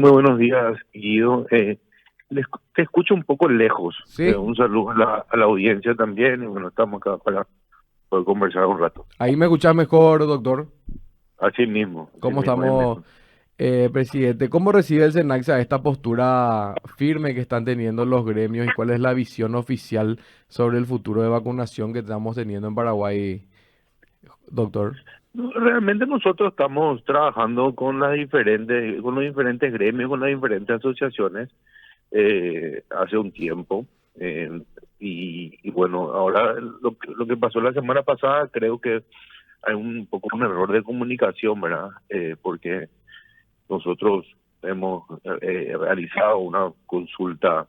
Muy buenos días, Guido. Te escucho un poco lejos. Sí, Un saludo a la audiencia también. Y bueno, estamos acá para poder conversar un rato. ahí me escuchas mejor, doctor. Así ¿Cómo mismo, ahí estamos, mismo. presidente? ¿Cómo recibe el SENACSA esta postura firme que están teniendo los gremios y cuál es la visión oficial sobre el futuro de vacunación que estamos teniendo en Paraguay, doctor? No, realmente nosotros estamos trabajando con los diferentes gremios, con las diferentes asociaciones hace un tiempo. eh, y bueno, ahora lo que pasó la semana pasada creo que hay un poco un error de comunicación, ¿verdad? Porque nosotros hemos realizado una consulta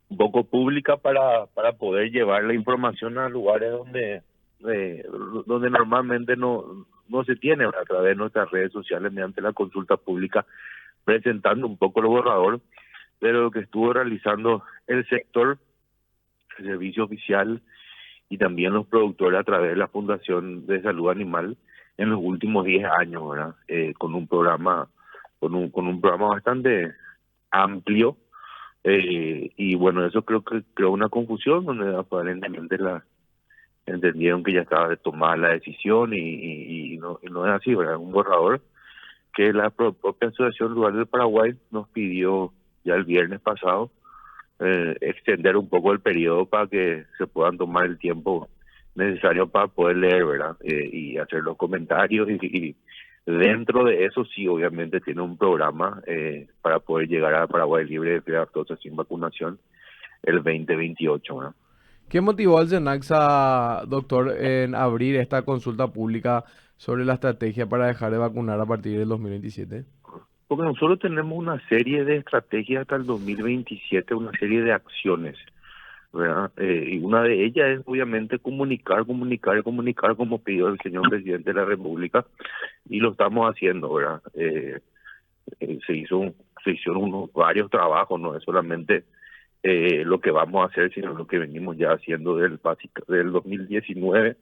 un poco pública para poder llevar la información a lugares eh, donde normalmente no se tiene, a través de nuestras redes sociales mediante la consulta pública, presentando un poco el borrador de lo que estuvo realizando el sector, el servicio oficial y también los productores a través de la Fundación de Salud Animal en los últimos 10 años, ¿verdad? Con un programa con un programa bastante amplio. Y bueno, eso creo que creó una confusión donde aparentemente entendieron que ya estaba tomada la decisión y no es así, ¿verdad? Un borrador que la propia Asociación Rural del Paraguay nos pidió ya el viernes pasado, extender un poco el periodo para que se puedan tomar el tiempo necesario para poder leer, ¿verdad? Y hacer los comentarios y dentro de eso sí, obviamente tiene un programa para poder llegar a Paraguay libre de fiebre aftosa sin vacunación el 2028, ¿verdad? ¿Qué motivó al SENACSA, doctor, en abrir esta consulta pública sobre la estrategia para dejar de vacunar a partir del 2027? Porque nosotros tenemos una serie de estrategias hasta el 2027, una serie de acciones, ¿verdad? Y una de ellas es obviamente comunicar, como pidió el señor presidente de la República, y lo estamos haciendo, ¿verdad? Eh, se hizo, se hicieron varios trabajos, no es solamente lo que vamos a hacer, sino lo que venimos ya haciendo del 2019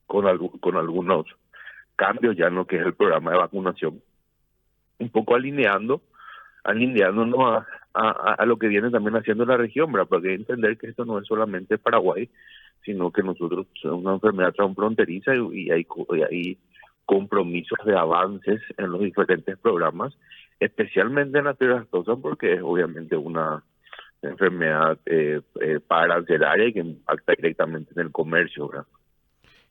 con algunos cambios ya en lo que es el programa de vacunación, un poco alineándonos a lo que viene también haciendo la región, ¿verdad? Porque hay que entender que esto no es solamente Paraguay, sino que nosotros somos una enfermedad transfronteriza y hay compromisos de avances en los diferentes programas, especialmente en la fiebre aftosa, porque es obviamente una enfermedad parancelaria y que impacta directamente en el comercio, ¿verdad?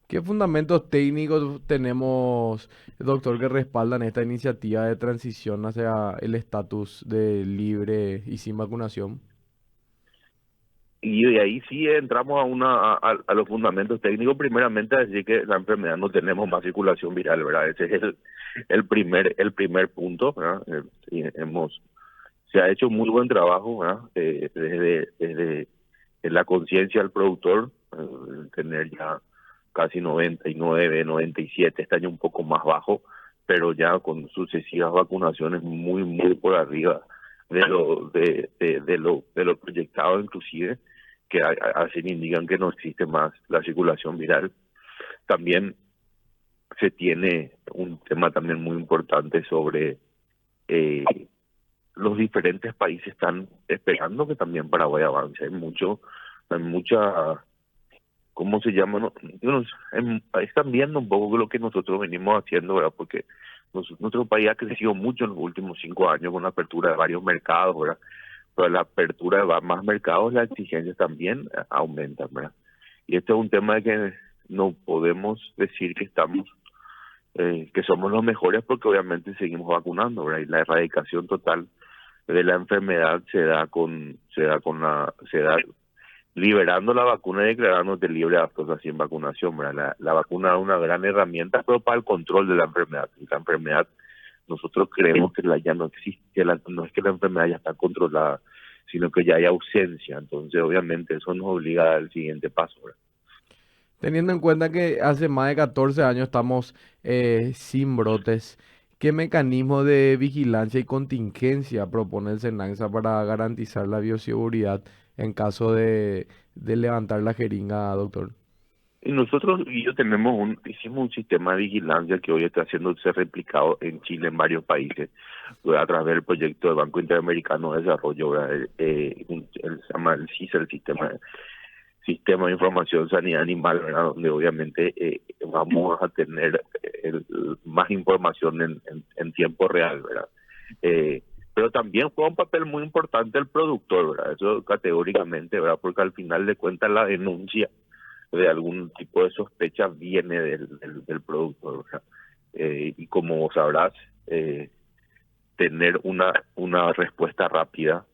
¿Qué fundamentos técnicos tenemos, doctor, que respaldan esta iniciativa de transición hacia el estatus de libre y sin vacunación? Y de ahí sí entramos a los fundamentos técnicos, primeramente a decir que la enfermedad no tenemos más circulación viral, ¿verdad? Ese es el primer punto, ¿verdad? Y se ha hecho muy buen trabajo, ¿verdad? Desde la conciencia del productor, tener ya casi 99, 97, este año un poco más bajo, pero ya con sucesivas vacunaciones muy por arriba de lo proyectado, inclusive, que así indican que no existe más la circulación viral. También se tiene un tema también muy importante sobre eh, los diferentes países están esperando que también Paraguay avance. Hay mucha, ¿cómo se llama? No, yo no sé, están viendo un poco lo que nosotros venimos haciendo, ¿verdad? Porque nuestro país ha crecido mucho en los últimos 5 años con la apertura de varios mercados, ¿verdad? Pero la apertura de más mercados, las exigencias también aumentan, ¿verdad? Y este es un tema de que no podemos decir que somos los mejores porque obviamente seguimos vacunando, ¿verdad? Y la erradicación total de la enfermedad se da liberando la vacuna y declarándote libre de aftosa sin vacunación, ¿verdad? La vacuna es una gran herramienta, pero para el control de la enfermedad. Y la enfermedad, nosotros creemos que ya no existe, no es que la enfermedad ya está controlada, sino que ya hay ausencia. Entonces, obviamente, eso nos obliga al siguiente paso, ¿verdad? Teniendo en cuenta que hace más de 14 años estamos sin brotes, ¿qué mecanismo de vigilancia y contingencia propone el SENACSA para garantizar la bioseguridad en caso de levantar la jeringa, doctor? Y nosotros y yo hicimos un sistema de vigilancia que hoy está siendo ser replicado en Chile, en varios países, a través del proyecto del Banco Interamericano de Desarrollo, ¿verdad? Se llama el CISA, el Sistema de Información Sanidad Animal, ¿verdad? Donde obviamente vamos a tener más información en tiempo real, ¿verdad? Pero también juega un papel muy importante el productor, ¿verdad? Eso categóricamente, ¿verdad? Porque al final de cuentas la denuncia de algún tipo de sospecha viene del productor, ¿verdad? Y como sabrás, tener una respuesta rápida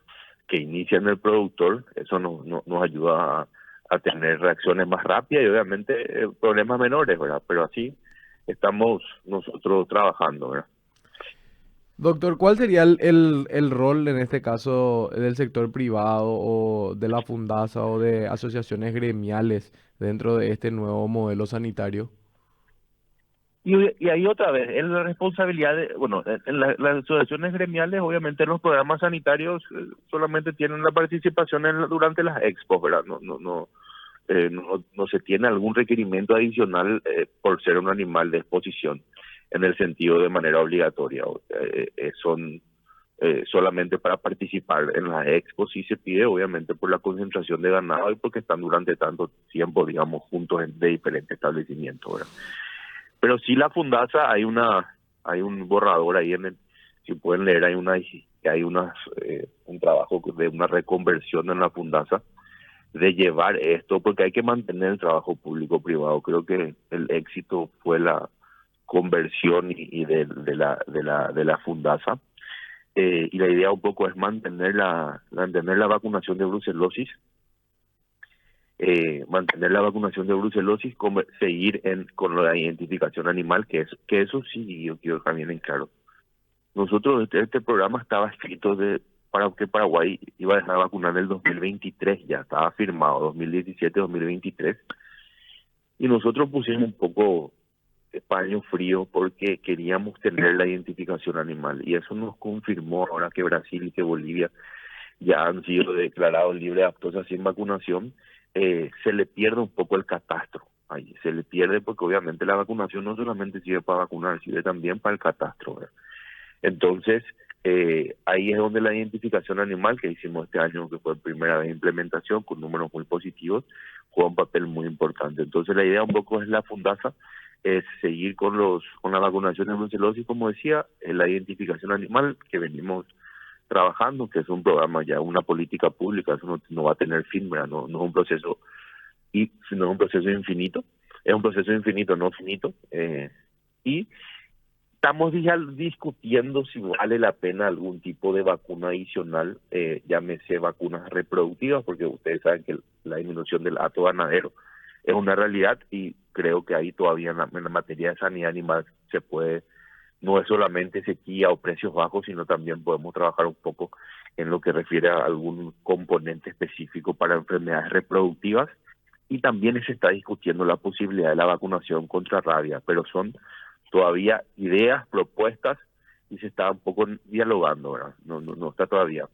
que inicia en el productor, eso nos ayuda a tener reacciones más rápidas y obviamente problemas menores, ¿verdad? Pero así estamos nosotros trabajando, ¿verdad? Doctor, ¿cuál sería el rol en este caso del sector privado o de la Fundasa o de asociaciones gremiales dentro de este nuevo modelo sanitario? Y ahí otra vez, es la responsabilidad de, bueno, en las asociaciones gremiales, obviamente los programas sanitarios solamente tienen la participación durante las expos, ¿verdad? No se tiene algún requerimiento adicional por ser un animal de exposición en el sentido de manera obligatoria. Son solamente para participar en las expos sí se pide, obviamente por la concentración de ganado y porque están durante tanto tiempo, digamos, juntos de diferentes establecimientos, ¿verdad? Pero sí la Fundasa hay un borrador ahí si pueden leer, un trabajo de una reconversión en la Fundasa de llevar esto, porque hay que mantener el trabajo público-privado. Creo que el éxito fue la conversión y de la Fundasa. Y la idea un poco es mantener la vacunación de brucelosis, mantener la vacunación de brucelosis, seguir con la identificación animal, que eso sí yo quiero también en claro. Nosotros, este programa estaba escrito para que Paraguay iba a dejar de vacunar en el 2023, ya estaba firmado, 2017-2023, y nosotros pusimos un poco de paño frío porque queríamos tener la identificación animal, y eso nos confirmó ahora que Brasil y que Bolivia ya han sido declarados libres de aftosa sin vacunación. Se le pierde un poco el catastro. Ahí se le pierde porque obviamente la vacunación no solamente sirve para vacunar, sirve también para el catastro, ¿verdad? Entonces, ahí es donde la identificación animal que hicimos este año, que fue primera vez de implementación con números muy positivos, juega un papel muy importante. Entonces, la idea un poco es la Fundasa, es seguir con la vacunación de brucelosis, como decía, la identificación animal que venimos trabajando, que es un programa ya, una política pública, eso no va a tener fin, ¿verdad? No es un proceso, sino es un proceso infinito, es un proceso infinito, no finito, y estamos ya discutiendo si vale la pena algún tipo de vacuna adicional, llámese vacunas reproductivas, porque ustedes saben que la disminución del hato ganadero es una realidad y creo que ahí todavía en la materia de sanidad animal se puede, no es solamente sequía o precios bajos, sino también podemos trabajar un poco en lo que refiere a algún componente específico para enfermedades reproductivas, y también se está discutiendo la posibilidad de la vacunación contra rabia, pero son todavía ideas, propuestas, y se está un poco dialogando, ¿verdad? No está todavía.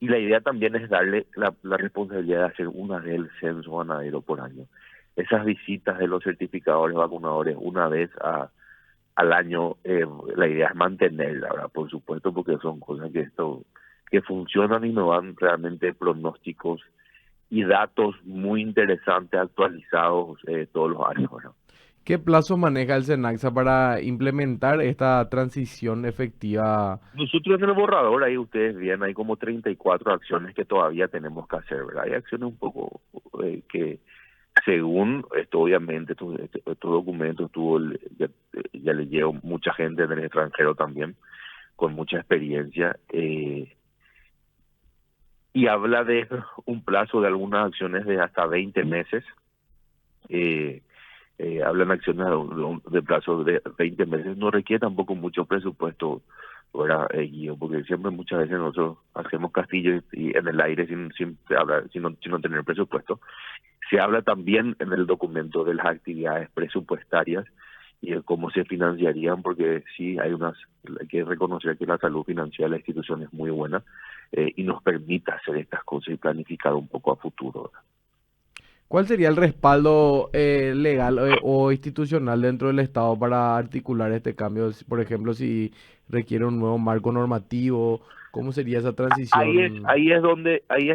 Y la idea también es darle la responsabilidad de hacer una vez el censo ganadero por año. Esas visitas de los certificadores vacunadores una vez al año, la idea es mantenerla, ¿verdad? Por supuesto, porque son cosas que funcionan y nos dan realmente pronósticos y datos muy interesantes actualizados todos los años, ¿verdad? ¿Qué plazo maneja el SENACSA para implementar esta transición efectiva? Nosotros en el borrador, ahí ustedes ven, hay como 34 acciones que todavía tenemos que hacer, ¿verdad? Hay acciones un poco que, según esto, obviamente, estos documentos ya le llegó mucha gente del extranjero también, con mucha experiencia, y habla de un plazo de algunas acciones de hasta 20 meses. eh, Hablan acciones de plazo de 20 meses, no requiere tampoco mucho presupuesto, ¿verdad, Guido? Porque siempre muchas veces nosotros hacemos castillos y en el aire sin no tener presupuesto. Se habla también en el documento de las actividades presupuestarias y de cómo se financiarían, porque sí hay que reconocer que la salud financiera de la institución es muy buena, y nos permite hacer estas cosas y planificar un poco a futuro, ¿verdad? ¿Cuál sería el respaldo legal o institucional dentro del Estado para articular este cambio? Por ejemplo, si requiere un nuevo marco normativo, ¿cómo sería esa transición? Ahí es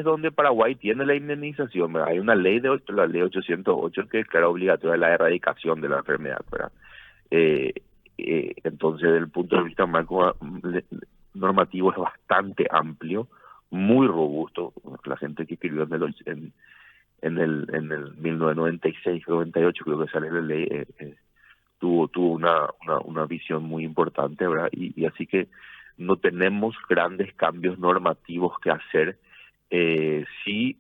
donde Paraguay tiene la indemnización, ¿verdad? Hay una ley la ley 808 que declara obligatoria la erradicación de la enfermedad, ¿verdad? Eh, entonces, desde el punto de vista marco normativo es bastante amplio, muy robusto. La gente que escribió en el 1996, 98 creo que sale la ley, tuvo una visión muy importante, ¿verdad? Y así que no tenemos grandes cambios normativos que hacer. Sí,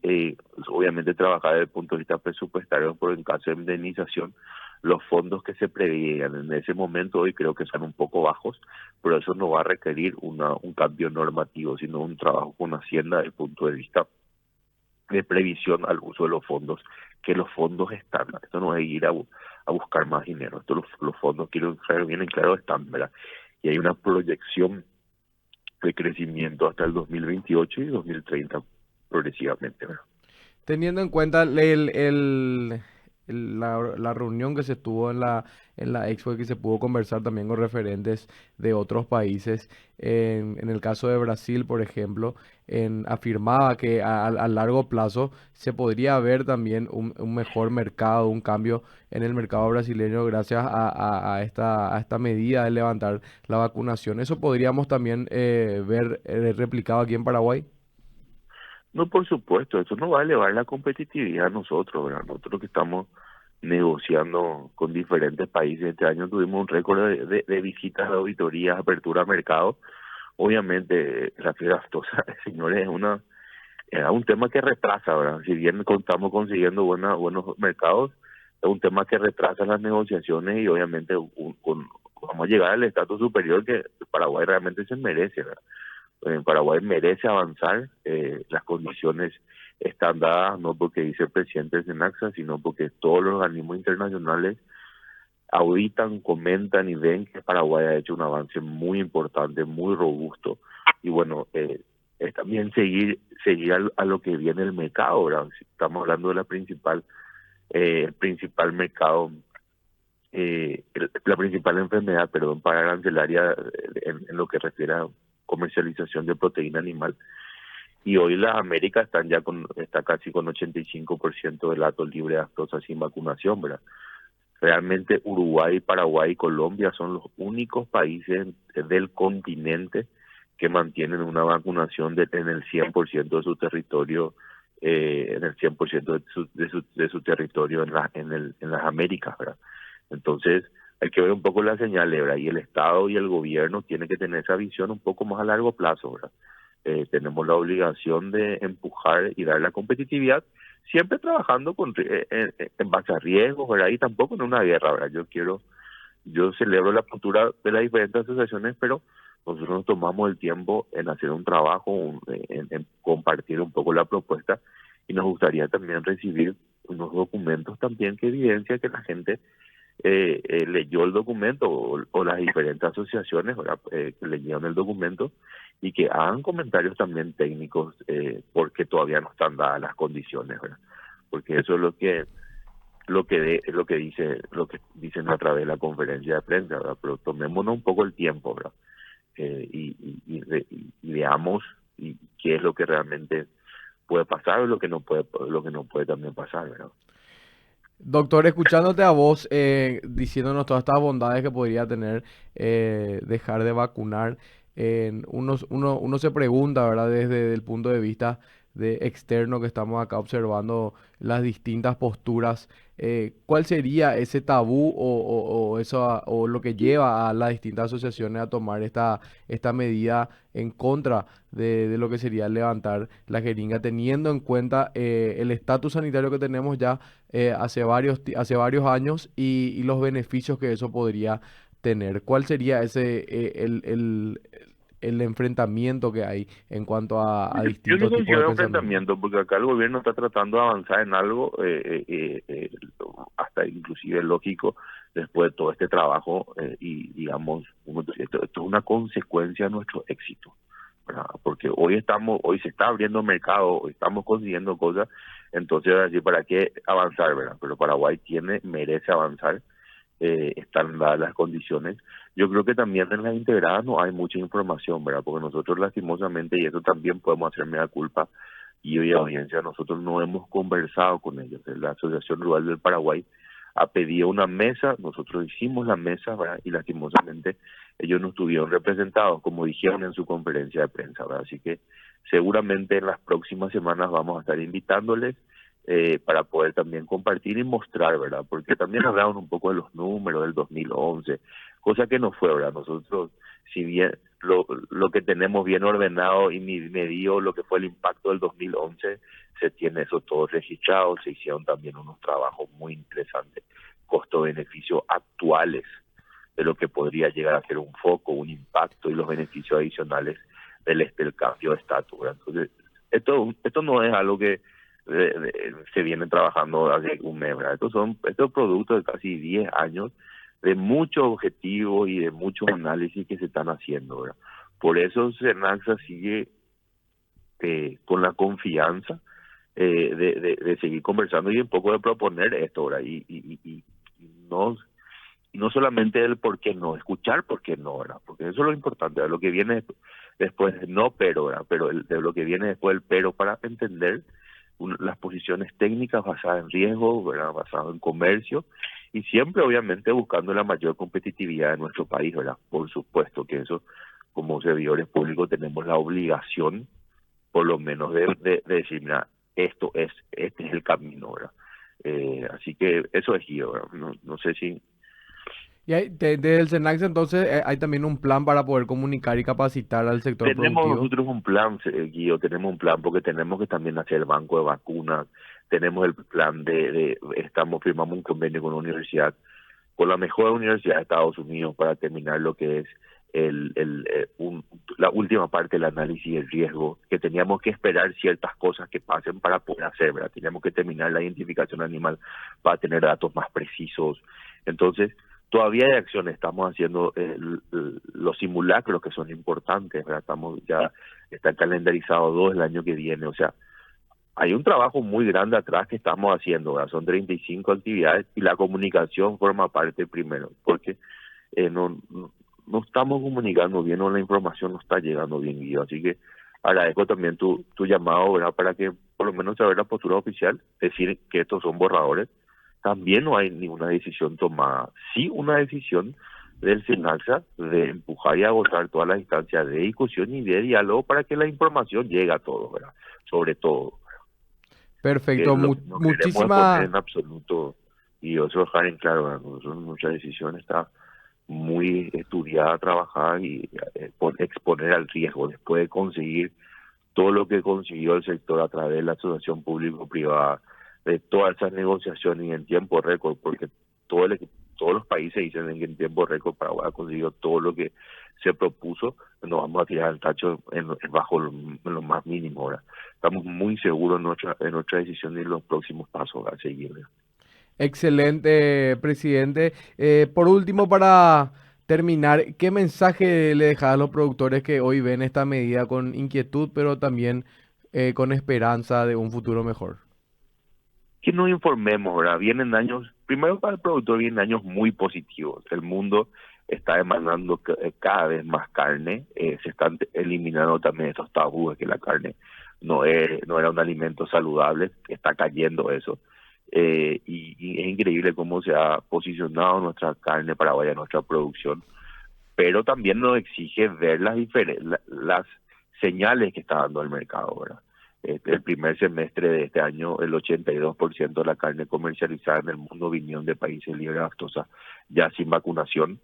obviamente trabajar desde el punto de vista presupuestario, por en caso de indemnización, los fondos que se preveían en ese momento hoy creo que son un poco bajos, pero eso no va a requerir un cambio normativo, sino un trabajo con Hacienda desde el punto de vista de previsión al uso de los fondos, que los fondos están, esto no es ir a buscar más dinero, esto los fondos, quiero saber bien en claro, están, ¿verdad? Y hay una proyección de crecimiento hasta el 2028 y 2030 progresivamente, ¿verdad? Teniendo en cuenta la reunión que se tuvo en la Expo y que se pudo conversar también con referentes de otros países, en el caso de Brasil, por ejemplo, afirmaba que a largo plazo se podría ver también un mejor mercado, un cambio en el mercado brasileño gracias a esta medida de levantar la vacunación. ¿Eso podríamos también ver replicado aquí en Paraguay? No, por supuesto, eso no va a elevar la competitividad a nosotros, ¿verdad? Nosotros que estamos negociando con diferentes países, este año tuvimos un récord de visitas, de auditorías, apertura a mercado. Obviamente, la fiebre aftosa, señores, era un tema que retrasa, ¿verdad? Si bien estamos consiguiendo buenos mercados, es un tema que retrasa las negociaciones y obviamente vamos a llegar al estatus superior que Paraguay realmente se merece, ¿verdad? Paraguay merece avanzar, las condiciones están dadas no porque dice el presidente del SENACSA, sino porque todos los organismos internacionales auditan, comentan y ven que Paraguay ha hecho un avance muy importante, muy robusto. Y bueno, es también seguir a lo que viene el mercado, ¿verdad? Si estamos hablando de el principal mercado, la principal enfermedad, perdón, para arancelaria en lo que refiere a comercialización de proteína animal. Y hoy las Américas está casi con 85% de datos libre de aftosa sin vacunación, ¿verdad? Realmente Uruguay, Paraguay y Colombia son los únicos países del continente que mantienen una vacunación en el 100% de su territorio, en el 100% de su territorio en las Américas, ¿verdad? Entonces, hay que ver un poco la señal, ¿verdad? Y el Estado y el gobierno tienen que tener esa visión un poco más a largo plazo, ¿verdad? Tenemos la obligación de empujar y dar la competitividad, siempre trabajando en base a riesgos, ¿verdad? Y tampoco en una guerra, ¿verdad? Yo celebro la postura de las diferentes asociaciones, pero nosotros nos tomamos el tiempo en hacer un trabajo, en compartir un poco la propuesta y nos gustaría también recibir unos documentos también que evidencia que la gente leyó el documento o las diferentes asociaciones, ¿verdad? Que leyeron el documento y que hagan comentarios también técnicos, porque todavía no están dadas las condiciones, ¿verdad? Porque eso es lo que dicen a través de la conferencia de prensa, ¿verdad? Pero tomémonos un poco el tiempo, ¿verdad? Y veamos qué es lo que realmente puede pasar o lo que no puede también pasar, ¿verdad? Doctor, escuchándote a vos, diciéndonos todas estas bondades que podría tener dejar de vacunar, uno se pregunta, ¿verdad? Desde el punto de vista de externo que estamos acá observando las distintas posturas, ¿cuál sería ese tabú o eso, o lo que lleva a las distintas asociaciones a tomar esta medida en contra de lo que sería levantar la jeringa, teniendo en cuenta el estatus sanitario que tenemos ya hace varios años y los beneficios que eso podría tener? ¿Cuál sería el enfrentamiento que hay en cuanto a Yo no distintos tipos de considero pensamiento? enfrentamiento, porque acá el gobierno está tratando de avanzar en algo, hasta inclusive lógico, después de todo este trabajo, y digamos, esto es una consecuencia de nuestro éxito. ¿verdad? Porque hoy se está abriendo mercado, hoy estamos consiguiendo cosas, entonces así para qué avanzar, ¿verdad? Pero Paraguay merece avanzar, están dadas las condiciones. Yo creo que también en las integradas no hay mucha información, ¿verdad? Porque nosotros lastimosamente, y eso también podemos hacer mea culpa, y hoy audiencia, nosotros no hemos conversado con ellos. La Asociación Rural del Paraguay ha pedido una mesa, nosotros hicimos la mesa, ¿verdad? Y lastimosamente ellos no estuvieron representados, como dijeron en su conferencia de prensa, ¿verdad? Así que seguramente en las próximas semanas vamos a estar invitándoles para poder también compartir y mostrar, ¿verdad? Porque también hablaron un poco de los números del 2011, cosa que no fue, ¿verdad? Nosotros, si bien lo que tenemos bien ordenado y medido lo que fue el impacto del 2011, se tiene eso todo registrado, se hicieron también unos trabajos muy interesantes, costo-beneficio actuales de lo que podría llegar a ser un foco, un impacto y los beneficios adicionales del cambio de estatus, ¿verdad? Entonces, esto no es algo que se viene trabajando hace un mes, ¿verdad? Estos productos de casi 10 años de muchos objetivos y de muchos análisis que se están haciendo, ¿verdad? Por eso Senaxa sigue con la confianza de seguir conversando y un poco de proponer esto, ¿verdad? No y no solamente el por qué no, escuchar por qué no, ¿verdad? Porque eso es lo importante, ¿verdad? Lo que viene después, no pero, ¿verdad? Pero de lo que viene después el pero para entender las posiciones técnicas basadas en riesgo, ¿verdad? Basadas en comercio y siempre obviamente buscando la mayor competitividad de nuestro país, ¿verdad? Por supuesto que eso como servidores públicos tenemos la obligación por lo menos de decir, mira, este es el camino, ¿verdad? Así que eso es Guido, ¿verdad? No sé si Y desde el SENACS entonces hay también un plan para poder comunicar y capacitar al sector tenemos productivo. nosotros un plan, Guido, tenemos un plan porque tenemos que también hacer el banco de vacunas, tenemos el plan firmamos un convenio con la universidad, con la mejor universidad de Estados Unidos para terminar lo que es la última parte del análisis del riesgo, que teníamos que esperar ciertas cosas que pasen para poder hacer, ¿verdad? Teníamos que terminar la identificación animal para tener datos más precisos. Entonces, todavía hay acciones, estamos haciendo los simulacros que son importantes, ¿verdad? Están calendarizados 2 el año que viene, o sea, hay un trabajo muy grande atrás que estamos haciendo, ¿verdad? Son 35 actividades y la comunicación forma parte primero, porque no estamos comunicando bien o la información no está llegando bien, Guido. Así que agradezco también tu llamado, ¿verdad? Para que por lo menos saber la postura oficial, decir que estos son borradores. También no hay ninguna decisión tomada. Sí una decisión del SENACSA de empujar y agotar todas las instancias de discusión y de diálogo para que la información llegue a todos, ¿verdad? Sobre todo, que Perfecto, lo que no queremos es poner muchísimas... en absoluto, y eso dejar en claro, ¿verdad? Nosotros, nuestra decisión está muy estudiada, trabajada y por exponer al riesgo después de conseguir todo lo que consiguió el sector a través de la asociación público-privada, de todas esas negociaciones y en tiempo récord, porque todos los países dicen que en tiempo récord Paraguay ha conseguido todo lo que se propuso, nos vamos a tirar al tacho bajo en lo más mínimo. Ahora estamos muy seguros en nuestra decisión y en los próximos pasos a seguir. Excelente, presidente. Por último, para terminar, ¿qué mensaje le dejas a los productores que hoy ven esta medida con inquietud, pero también con esperanza de un futuro mejor? Que nos informemos, ¿verdad? Vienen años, primero para el productor vienen años muy positivos. El mundo está demandando cada vez más carne, se están eliminando también esos tabúes que la carne no era un alimento saludable, está cayendo eso. Y es increíble cómo se ha posicionado nuestra carne paraguaya, nuestra producción, pero también nos exige ver las señales que está dando el mercado, ¿verdad? El primer semestre de este año, el 82% de la carne comercializada en el mundo vinieron de países libres de aftosa, ya sin vacunación.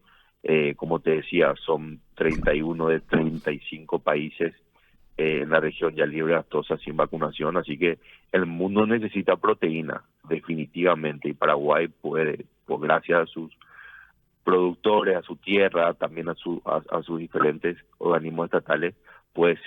Como te decía, son 31 de 35 países en la región ya libre de aftosa sin vacunación, así que el mundo necesita proteína, definitivamente, y Paraguay puede, pues gracias a sus productores, a su tierra, también a sus diferentes organismos estatales, puede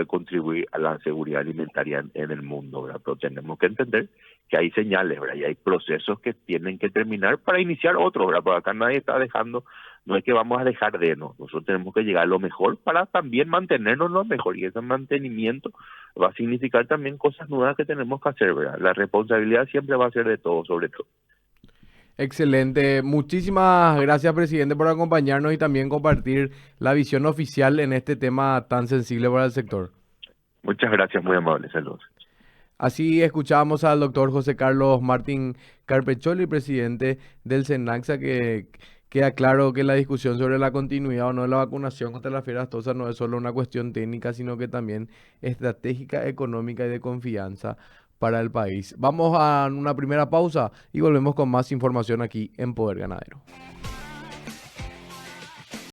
contribuir a la seguridad alimentaria en el mundo, ¿verdad? Pero tenemos que entender que hay señales, ¿verdad? Y hay procesos que tienen que terminar para iniciar otros, ¿verdad? Porque acá nadie está dejando no es que vamos a dejar de, no, nosotros tenemos que llegar a lo mejor para también mantenernos lo mejor, y ese mantenimiento va a significar también cosas nuevas que tenemos que hacer, ¿verdad? La responsabilidad siempre va a ser de todos, sobre todo. Excelente. Muchísimas gracias, presidente, por acompañarnos y también compartir la visión oficial en este tema tan sensible para el sector. Muchas gracias, muy amables, saludos. Así escuchábamos al doctor José Carlos Martín Carpecholi, presidente del SENACSA, que queda claro que la discusión sobre la continuidad o no de la vacunación contra la fiebre aftosa no es solo una cuestión técnica, sino que también estratégica, económica y de confianza para el país. Vamos a una primera pausa y volvemos con más información aquí en Poder Ganadero.